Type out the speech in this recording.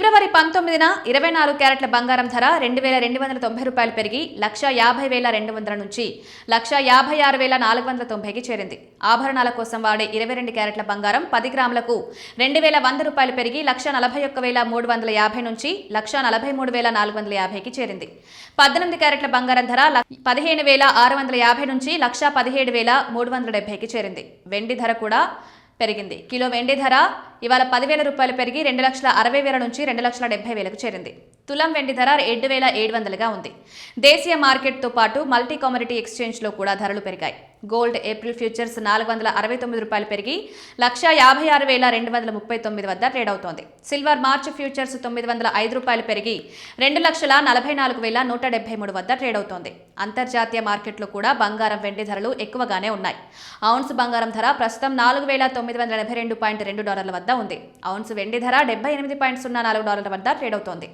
ఫిబ్రవరి 19న 24 క్యారెట్ల బంగారం ధర 2290 రూపాయలు పెరిగి 1,50,200 నుంచి 1,56,490కి చేరింది. ఆభరణాల కోసం వాడే 22 క్యారెట్ల బంగారం 10 గ్రాములకు 2,100 రూపాయలు పెరిగి 1,41,350 నుంచి 1,43,450కి చేరింది. 18 క్యారెట్ల బంగారం ధర 15,650 నుంచి 1,17,370కి చేరింది. వెండి ధర కూడా పెరిగింది. కిలో వెండి ధర ఇవాళ 10,000 రూపాయలు పెరిగి 2,60,000 నుంచి 2,70,000కు చేరింది. తులం వెండి ధర 7,700గా ఉంది. దేశీయ మార్కెట్తో పాటు మల్టీ కమోడిటీ ఎక్స్చేంజ్లో కూడా ధరలు పెరిగాయి. గోల్డ్ ఏప్రిల్ ఫ్యూచర్స్ 469 రూపాయలు పెరిగి 1,56,239 వద్ద ట్రేడ్ అవుతోంది. సిల్వర్ మార్చ్ ఫ్యూచర్స్ 905 రూపాయలు పెరిగి 2,44,173 వద్ద ట్రేడ్ అవుతోంది. అంతర్జాతీయ మార్కెట్లో కూడా బంగారం వెండి ధరలు ఎక్కువగానే ఉన్నాయి. ఔన్స్ బంగారం ధర ప్రస్తుతం $4,982.2 వద్ద ఉంది. ఔన్స్ వెండి ధర $78.04 వద్ద ట్రేడ్ అవుతోంది.